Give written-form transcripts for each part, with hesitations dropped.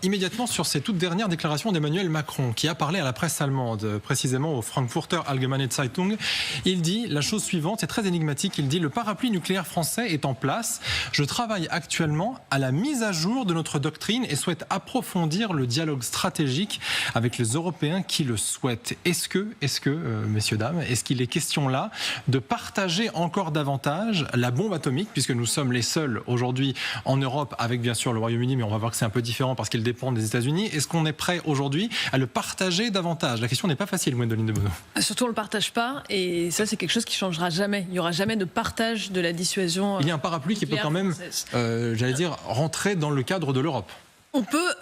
immédiatement sur ces toutes dernières déclarations d'Emmanuel Macron, qui a parlé à la presse allemande, précisément au Frankfurter Allgemeine Zeitung. Il dit la chose suivante, c'est très énigmatique, il dit « Le parapluie nucléaire français est en place. Je travaille actuellement à la mise à jour de notre doctrine et souhaite approfondir le dialogue stratégique avec les Européens qui le souhaitent. » Est-ce que messieurs, dames, est-ce qu'il est question là de partager encore davantage la bombe atomique, puisque nous sommes les seuls aujourd'hui en Europe, avec bien sûr le Royaume-Uni, mais on va voir que c'est un peu différent parce qu'il dépend des États-Unis. Est-ce qu'on est prêt aujourd'hui à le partager davantage? La question n'est pas facile, Gwendoline de Bono. Surtout on ne le partage pas, et ça c'est quelque chose qui ne changera jamais. Il n'y aura jamais de partage de la dissuasion. Il y a un parapluie qui peut quand même, j'allais dire, rentrer dans le cadre de l'Europe. On peut,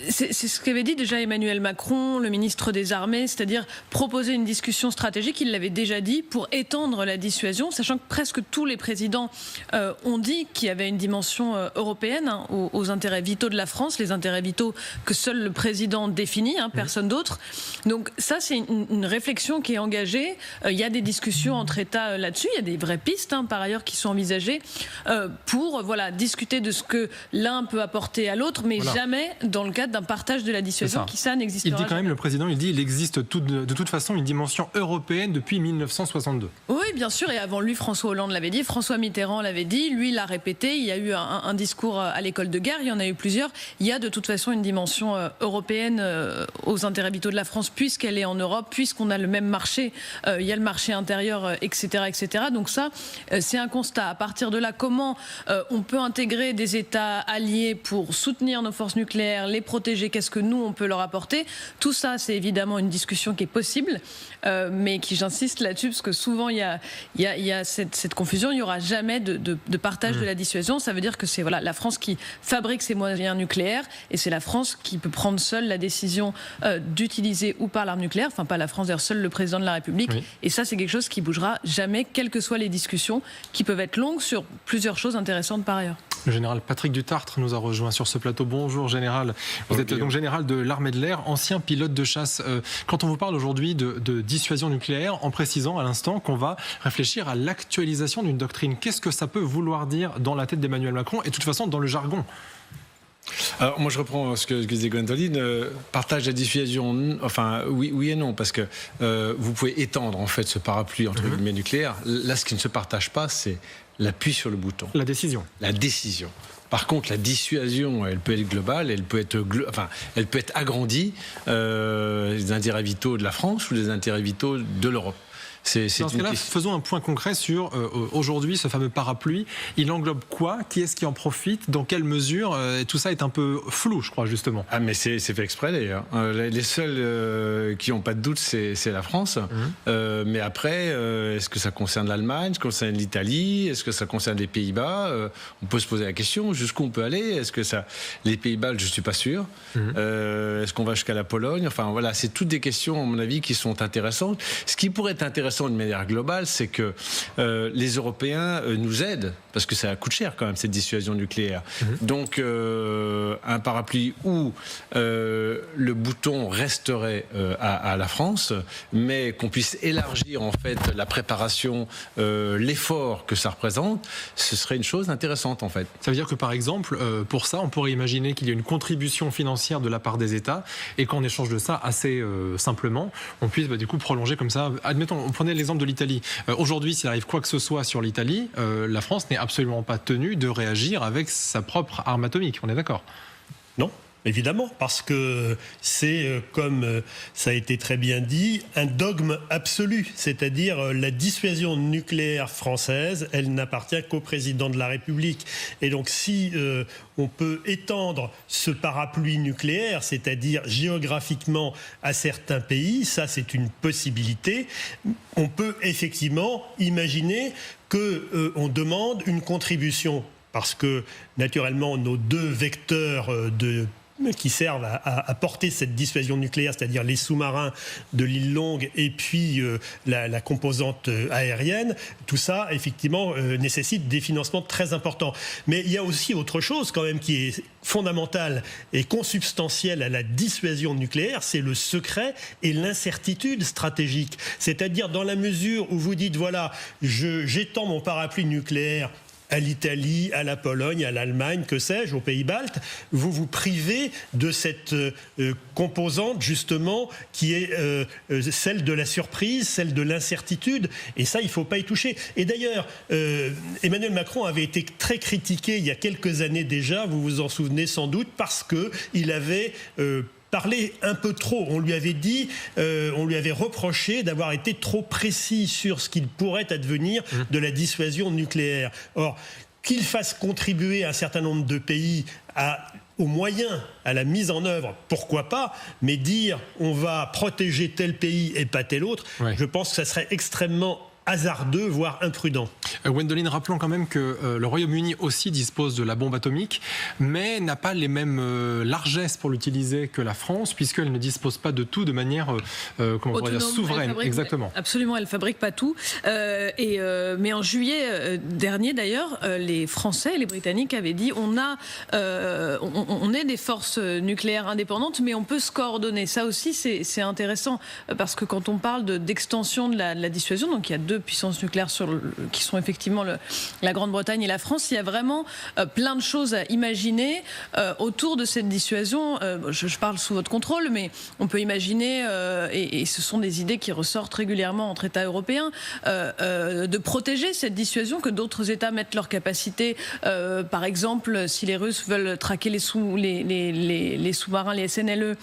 c'est ce qu'avait dit déjà Emmanuel Macron, le ministre des Armées, c'est-à-dire proposer une discussion stratégique, il l'avait déjà dit, pour étendre la dissuasion, sachant que presque tous les présidents ont dit qu'il y avait une dimension européenne aux intérêts vitaux de la France, les intérêts vitaux que seul le président définit, personne d'autre. Donc ça, c'est une réflexion qui est engagée. Il y a des discussions entre États là-dessus, il y a des vraies pistes par ailleurs qui sont envisagées pour discuter de ce que l'un peut apporter à l'autre, mais jamais dans le cadre d'un partage de la dissuasion qui ça n'existera jamais. Il dit quand même, jamais. le président, il existe de toute façon une dimension européenne depuis 1962. Oui, bien sûr, et avant lui, François Hollande l'avait dit, François Mitterrand l'avait dit, lui l'a répété, il y a eu un discours à l'école de guerre, il y en a eu plusieurs. Il y a de toute façon une dimension européenne aux intérêts vitaux de la France, puisqu'elle est en Europe, puisqu'on a le même marché, il y a le marché intérieur, etc., etc. Donc ça, c'est un constat. À partir de là, comment on peut intégrer des États alliés pour soutenir nos forces nucléaires, les protéger, qu'est-ce que nous on peut leur apporter? Tout ça, c'est évidemment une discussion qui est possible, mais qui, j'insiste là-dessus, parce que souvent il y a cette confusion. Il n'y aura jamais de partage de la dissuasion. Ça veut dire que c'est la France qui fabrique ses moyens nucléaires, et c'est la France qui peut prendre seule la décision d'utiliser ou pas l'arme nucléaire. Enfin, pas la France, d'ailleurs, seul le président de la République. Oui. Et ça, c'est quelque chose qui bougera jamais, quelles que soient les discussions, qui peuvent être longues sur plusieurs choses intéressantes par ailleurs. Le général Patrick Dutartre nous a rejoint sur ce plateau. Bonjour général. Vous êtes donc général de l'armée de l'air, ancien pilote de chasse. Quand on vous parle aujourd'hui de dissuasion nucléaire, en précisant à l'instant qu'on va réfléchir à l'actualisation d'une doctrine, qu'est-ce que ça peut vouloir dire dans la tête d'Emmanuel Macron et de toute façon dans le jargon? Alors moi je reprends ce que disait Gwendoline, partage la dissuasion, enfin oui et non, parce que vous pouvez étendre en fait ce parapluie entre guillemets nucléaire. Là ce qui ne se partage pas, c'est l'appui sur le bouton. La décision. La décision. Par contre, la dissuasion, elle peut être globale, elle peut être agrandie des intérêts vitaux de la France ou des intérêts vitaux de l'Europe. Dans ce cas-là, faisons un point concret sur aujourd'hui ce fameux parapluie. Il englobe quoi? Qui est-ce qui en profite? Dans quelle mesure? Tout ça est un peu flou, je crois, justement. Ah, mais c'est fait exprès d'ailleurs. Les seuls qui n'ont pas de doute, c'est la France. Mais après, est-ce que ça concerne l'Allemagne? Est-ce que ça concerne l'Italie? Est-ce que ça concerne les Pays-Bas? On peut se poser la question, jusqu'où on peut aller? Est-ce que les Pays-Bas, je ne suis pas sûr. Est-ce qu'on va jusqu'à la Pologne? Enfin voilà, c'est toutes des questions, à mon avis, qui sont intéressantes. Ce qui pourrait être intéressant de manière globale, c'est que les Européens nous aident, parce que ça coûte cher quand même cette dissuasion nucléaire. Donc un parapluie où le bouton resterait à la France, mais qu'on puisse élargir en fait la préparation, l'effort que ça représente, ce serait une chose intéressante en fait. Ça veut dire que par exemple, pour ça, on pourrait imaginer qu'il y a une contribution financière de la part des États et qu'en échange de ça, assez simplement, on puisse du coup prolonger comme ça. Admettons, on prenait l'exemple de l'Italie. Aujourd'hui, s'il arrive quoi que ce soit sur l'Italie, la France n'est absolument pas tenue de réagir avec sa propre arme atomique. On est d'accord? Non. Évidemment, parce que c'est, comme ça a été très bien dit, un dogme absolu. C'est-à-dire la dissuasion nucléaire française, elle n'appartient qu'au président de la République. Et donc si on peut étendre ce parapluie nucléaire, c'est-à-dire géographiquement à certains pays, ça c'est une possibilité. On peut effectivement imaginer qu'on demande une contribution, parce que naturellement nos deux vecteurs qui servent à porter cette dissuasion nucléaire, c'est-à-dire les sous-marins de l'île Longue et puis la composante aérienne, tout ça, effectivement, nécessite des financements très importants. Mais il y a aussi autre chose, quand même, qui est fondamentale et consubstantielle à la dissuasion nucléaire, c'est le secret et l'incertitude stratégique. C'est-à-dire, dans la mesure où vous dites, voilà, j'étends mon parapluie nucléaire à l'Italie, à la Pologne, à l'Allemagne, que sais-je, aux pays baltes, vous vous privez de cette composante justement qui est celle de la surprise, celle de l'incertitude, et ça il ne faut pas y toucher. Et d'ailleurs, Emmanuel Macron avait été très critiqué il y a quelques années déjà, vous vous en souvenez sans doute, parce qu'il avait parlé un peu trop. On lui avait dit, on lui avait reproché d'avoir été trop précis sur ce qu'il pourrait advenir de la dissuasion nucléaire. Or, qu'il fasse contribuer un certain nombre de pays aux moyens, à la mise en œuvre, pourquoi pas, mais dire on va protéger tel pays et pas tel autre, je pense que ça serait extrêmement hasardeux, voire imprudent. Gwendoline, rappelons quand même que le Royaume-Uni aussi dispose de la bombe atomique, mais n'a pas les mêmes largesses pour l'utiliser que la France, puisqu'elle ne dispose pas de tout de manière comment on pourrait dire, souveraine. Exactement. Absolument, elle ne fabrique pas tout. Mais en juillet dernier, d'ailleurs, les Français et les Britanniques avaient dit on est des forces nucléaires indépendantes, mais on peut se coordonner. Ça aussi, c'est intéressant, parce que quand on parle d'extension de la dissuasion, donc il y a 2 puissances nucléaires qui sont effectivement la Grande-Bretagne et la France. Il y a vraiment plein de choses à imaginer autour de cette dissuasion. Je parle sous votre contrôle, mais on peut imaginer, et ce sont des idées qui ressortent régulièrement entre États européens, de protéger cette dissuasion, que d'autres États mettent leurs capacités. Par exemple, si les Russes veulent traquer les sous-marins, les SNLE,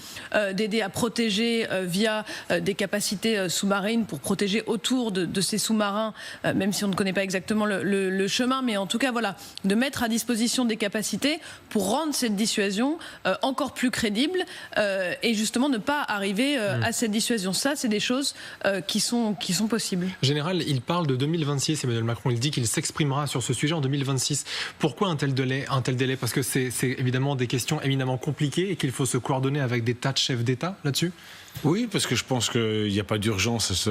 d'aider à protéger via des capacités sous-marines pour protéger autour de ces sous-marins, même si on ne connaît pas exactement le chemin, mais en tout cas, voilà, de mettre à disposition des capacités pour rendre cette dissuasion encore plus crédible et justement ne pas arriver à cette dissuasion. Ça, c'est des choses qui sont possibles. Général, il parle de 2026, Emmanuel Macron, il dit qu'il s'exprimera sur ce sujet en 2026. Pourquoi un tel délai? Parce que c'est évidemment des questions éminemment compliquées et qu'il faut se coordonner avec des tas de chefs d'État là-dessus. Oui, parce que je pense qu'il n'y a pas d'urgence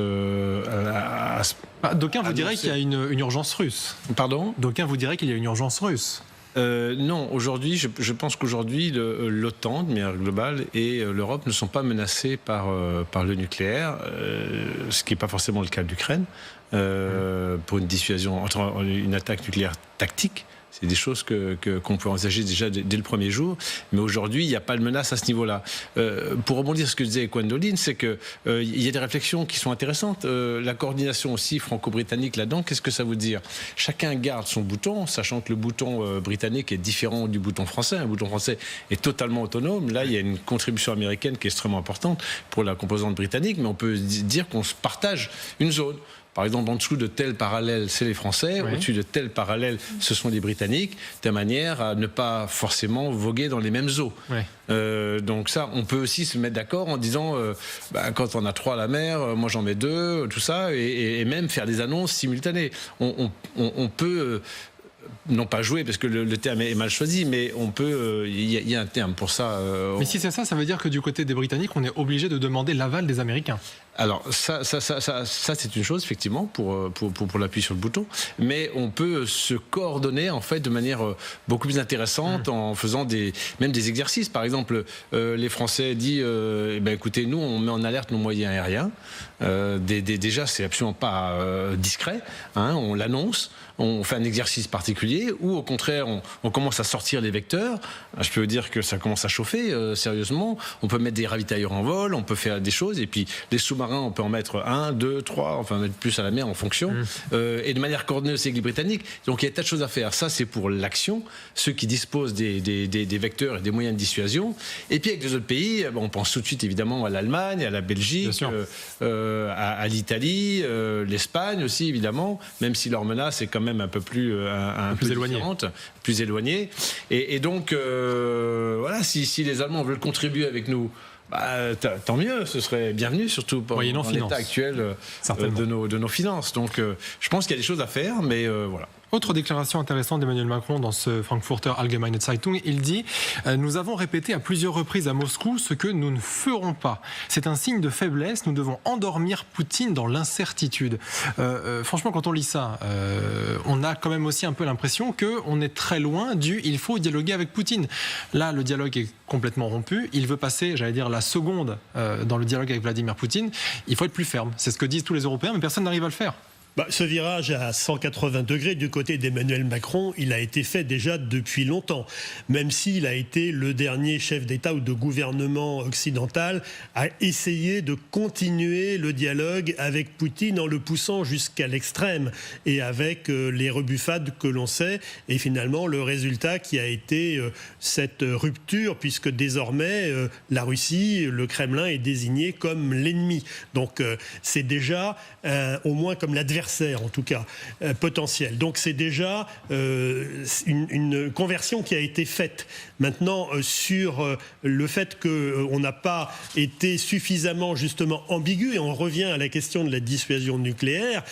D'aucuns vous diraient qu'il y a une urgence russe. Pardon ? D'aucuns vous diraient qu'il y a une urgence russe. Non, aujourd'hui, je pense qu'aujourd'hui, l'OTAN, de manière globale, et l'Europe ne sont pas menacés par le nucléaire, ce qui n'est pas forcément le cas de l'Ukraine, pour une dissuasion, une attaque nucléaire tactique. C'est des choses qu'on peut envisager déjà dès le premier jour. Mais aujourd'hui, il n'y a pas de menace à ce niveau-là. Pour rebondir sur ce que disait Gwendoline, c'est qu'il y a des réflexions qui sont intéressantes. La coordination aussi franco-britannique là-dedans, qu'est-ce que ça veut dire ? Chacun garde son bouton, sachant que le bouton britannique est différent du bouton français. Un bouton français est totalement autonome. Là, il y a une contribution américaine qui est extrêmement importante pour la composante britannique, mais on peut dire qu'on se partage une zone. Par exemple, en dessous de tel parallèle, c'est les Français. Oui. Au-dessus de tel parallèle, ce sont les Britanniques, de manière à ne pas forcément voguer dans les mêmes eaux. Oui. Donc ça, on peut aussi se mettre d'accord en disant, quand on a 3 à la mer, moi j'en mets 2, tout ça, et même faire des annonces simultanées. On peut... non pas jouer, parce que le terme est mal choisi, mais on peut. Il y a un terme pour ça. Mais si c'est ça, ça veut dire que du côté des Britanniques, on est obligé de demander l'aval des Américains. Alors ça c'est une chose effectivement pour l'appui sur le bouton, mais on peut se coordonner en fait de manière beaucoup plus intéressante en faisant même des exercices. Par exemple, les Français disent écoutez, nous on met en alerte nos moyens aériens. Déjà c'est absolument pas discret, hein, on l'annonce. On fait un exercice particulier ou au contraire on commence à sortir les vecteurs. Je peux vous dire que ça commence à chauffer sérieusement. On peut mettre des ravitailleurs en vol, on peut faire des choses, et puis les sous-marins on peut en mettre 1, 2, 3, enfin mettre plus à la mer en fonction, et de manière coordonnée aussi avec les Britanniques. Donc il y a des tas de choses à faire. Ça c'est pour l'action, ceux qui disposent des vecteurs et des moyens de dissuasion. Et puis avec les autres pays, on pense tout de suite évidemment à l'Allemagne, à la Belgique, à l'Italie, l'Espagne aussi évidemment, même si leur menace est quand même un peu plus différente, plus éloignée. Et donc, voilà, si les Allemands veulent contribuer avec nous, tant mieux, ce serait bienvenu, surtout dans l'état actuel de nos finances. Donc, je pense qu'il y a des choses à faire, mais voilà. Autre déclaration intéressante d'Emmanuel Macron dans ce Frankfurter Allgemeine Zeitung, il dit « Nous avons répété à plusieurs reprises à Moscou ce que nous ne ferons pas. C'est un signe de faiblesse, nous devons endormir Poutine dans l'incertitude. » Franchement, quand on lit ça, on a quand même aussi un peu l'impression qu'on est très loin du « il faut dialoguer avec Poutine ». Là, le dialogue est complètement rompu. Il veut passer, j'allais dire, la seconde dans le dialogue avec Vladimir Poutine. Il faut être plus ferme. C'est ce que disent tous les Européens, mais personne n'arrive à le faire. Ce virage à 180 degrés du côté d'Emmanuel Macron, il a été fait déjà depuis longtemps. Même s'il a été le dernier chef d'État ou de gouvernement occidental à essayer de continuer le dialogue avec Poutine en le poussant jusqu'à l'extrême et avec les rebuffades que l'on sait. Et finalement, le résultat qui a été cette rupture, puisque désormais, la Russie, le Kremlin est désigné comme l'ennemi. Donc, c'est déjà au moins comme l'adversaire, en tout cas, potentiel. Donc c'est déjà une conversion qui a été faite. Maintenant, sur le fait qu'on n'a pas été suffisamment justement ambigu, et on revient à la question de la dissuasion nucléaire,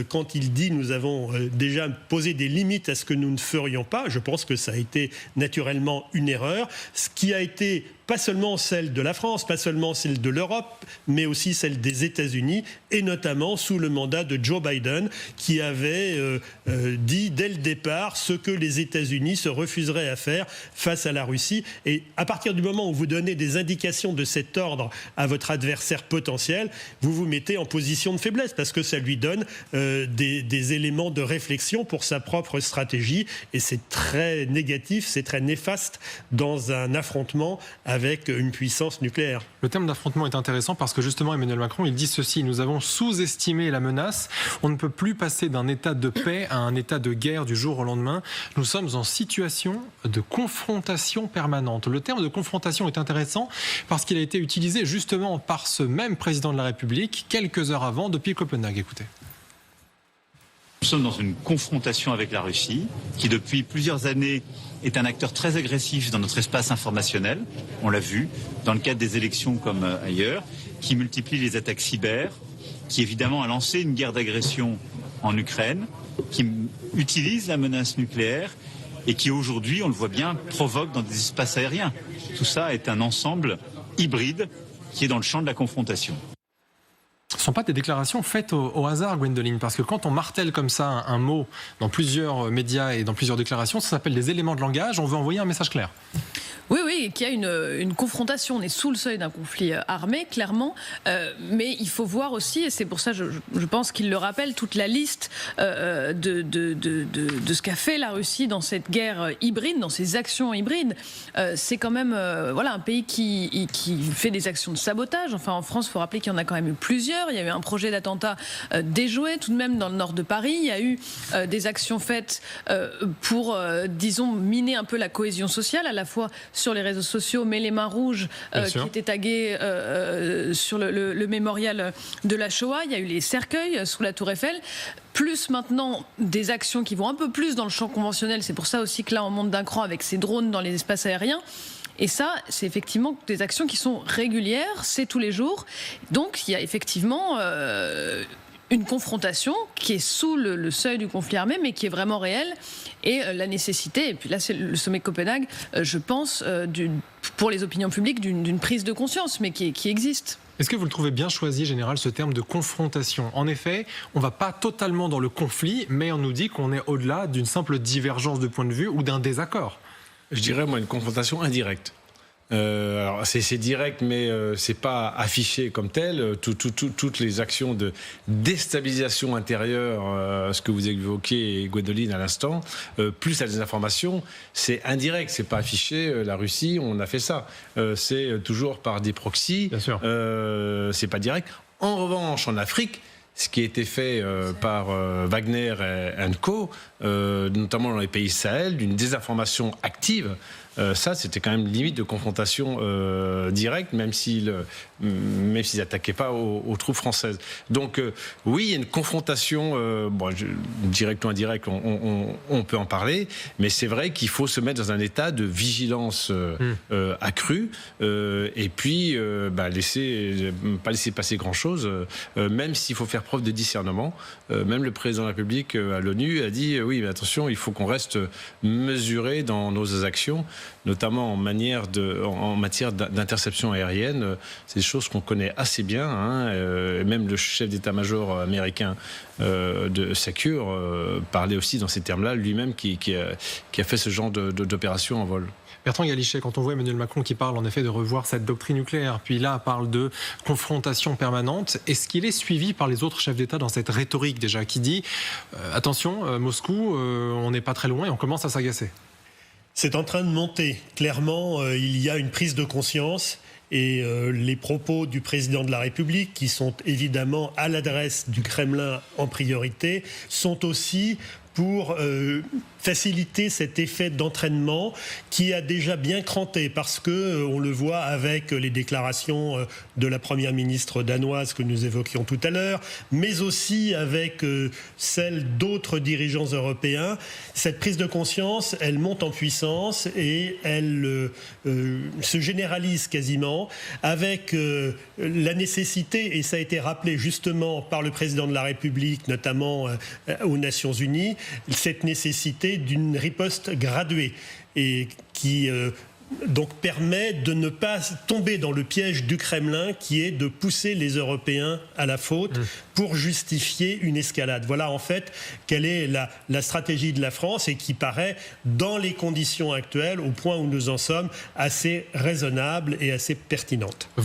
quand il dit nous avons déjà posé des limites à ce que nous ne ferions pas, je pense que ça a été naturellement une erreur. Ce qui a été pas seulement celle de la France, pas seulement celle de l'Europe, mais aussi celle des États-Unis, et notamment sous le mandat de Joe Biden, qui avait dit dès le départ ce que les États-Unis se refuseraient à faire face à la Russie. Et à partir du moment où vous donnez des indications de cet ordre à votre adversaire potentiel, vous vous mettez en position de faiblesse, parce que ça lui donne des éléments de réflexion pour sa propre stratégie, et c'est très négatif, c'est très néfaste dans un affrontement avec une puissance nucléaire. Le terme d'affrontement est intéressant parce que justement Emmanuel Macron, il dit ceci: nous avons sous-estimé la menace, on ne peut plus passer d'un état de paix à un état de guerre du jour au lendemain, nous sommes en situation de confrontation permanente. Le terme de confrontation est intéressant parce qu'il a été utilisé justement par ce même président de la République quelques heures avant depuis Copenhague. Écoutez. Nous sommes dans une confrontation avec la Russie qui depuis plusieurs années est un acteur très agressif dans notre espace informationnel, on l'a vu, dans le cadre des élections comme ailleurs, qui multiplie les attaques cyber, qui évidemment a lancé une guerre d'agression en Ukraine, qui utilise la menace nucléaire et qui aujourd'hui, on le voit bien, provoque dans des espaces aériens. Tout ça est un ensemble hybride qui est dans le champ de la confrontation. Ce ne sont pas des déclarations faites au hasard, Gwendoline, parce que quand on martèle comme ça un mot dans plusieurs médias et dans plusieurs déclarations, ça s'appelle des éléments de langage, on veut envoyer un message clair. Oui, qu'il y a une confrontation. On est sous le seuil d'un conflit armé, clairement. Mais il faut voir aussi, et c'est pour ça je pense qu'il le rappelle, toute la liste de ce qu'a fait la Russie dans cette guerre hybride, dans ces actions hybrides. C'est quand même un pays qui fait des actions de sabotage. Enfin, en France, il faut rappeler qu'il y en a quand même eu plusieurs. Il y a eu un projet d'attentat déjoué, tout de même, dans le nord de Paris. Il y a eu des actions faites pour, disons, miner un peu la cohésion sociale, à la fois sur les réseaux sociaux, mais les mains rouges qui étaient taguées sur le mémorial de la Shoah. Il y a eu les cercueils sous la Tour Eiffel. Plus maintenant des actions qui vont un peu plus dans le champ conventionnel. C'est pour ça aussi que là, on monte d'un cran avec ces drones dans les espaces aériens. Et ça, c'est effectivement des actions qui sont régulières, c'est tous les jours. Donc, il y a effectivement une confrontation qui est sous le seuil du conflit armé, mais qui est vraiment réelle. Et la nécessité, et puis là c'est le sommet de Copenhague, je pense, pour les opinions publiques, d'une prise de conscience, mais qui existe. Est-ce que vous le trouvez bien choisi, Général, ce terme de confrontation? En effet, on ne va pas totalement dans le conflit, mais on nous dit qu'on est au-delà d'une simple divergence de point de vue ou d'un désaccord. Je dirais, moi, une confrontation indirecte. Alors c'est direct, mais c'est pas affiché comme tel. Toutes les actions de déstabilisation intérieure, ce que vous évoquiez, Gwendoline, à l'instant, plus la désinformation, c'est indirect, c'est pas affiché. La Russie, on a fait ça. C'est toujours par des proxys. Bien sûr. C'est pas direct. En revanche, en Afrique, ce qui a été fait par Wagner & Co., notamment dans les pays Sahel, d'une désinformation active, ça, c'était quand même limite de confrontation directe, même s'ils n'attaquaient pas aux troupes françaises. Donc, oui, il y a une confrontation, directe ou indirecte, on peut en parler, mais c'est vrai qu'il faut se mettre dans un état de vigilance accrue, et puis pas laisser passer grand-chose, même s'il faut faire preuve de discernement. Même le président de la République à l'ONU a dit, oui, mais attention, il faut qu'on reste mesuré dans nos actions, notamment en matière d'interception aérienne. C'est des choses qu'on connaît assez bien. Même le chef d'état-major américain de Secure parlait aussi dans ces termes-là, lui-même qui a fait ce genre d'opération en vol. Bertrand Galichet, quand on voit Emmanuel Macron qui parle en effet de revoir cette doctrine nucléaire, puis là parle de confrontation permanente, est-ce qu'il est suivi par les autres chefs d'État dans cette rhétorique déjà qui dit attention, Moscou, on n'est pas très loin et on commence à s'agacer? C'est en train de monter. Clairement, il y a une prise de conscience. Et les propos du président de la République, qui sont évidemment à l'adresse du Kremlin en priorité, sont aussi pour faciliter cet effet d'entraînement qui a déjà bien cranté, parce que on le voit avec les déclarations de la première ministre danoise que nous évoquions tout à l'heure, mais aussi avec celles d'autres dirigeants européens. Cette prise de conscience, elle monte en puissance et elle se généralise quasiment, avec la nécessité, et ça a été rappelé justement par le président de la République, notamment aux Nations Unies, cette nécessité d'une riposte graduée et qui donc permet de ne pas tomber dans le piège du Kremlin, qui est de pousser les Européens à la faute pour justifier une escalade. Voilà en fait quelle est la stratégie de la France, et qui paraît, dans les conditions actuelles, au point où nous en sommes, assez raisonnable et assez pertinente.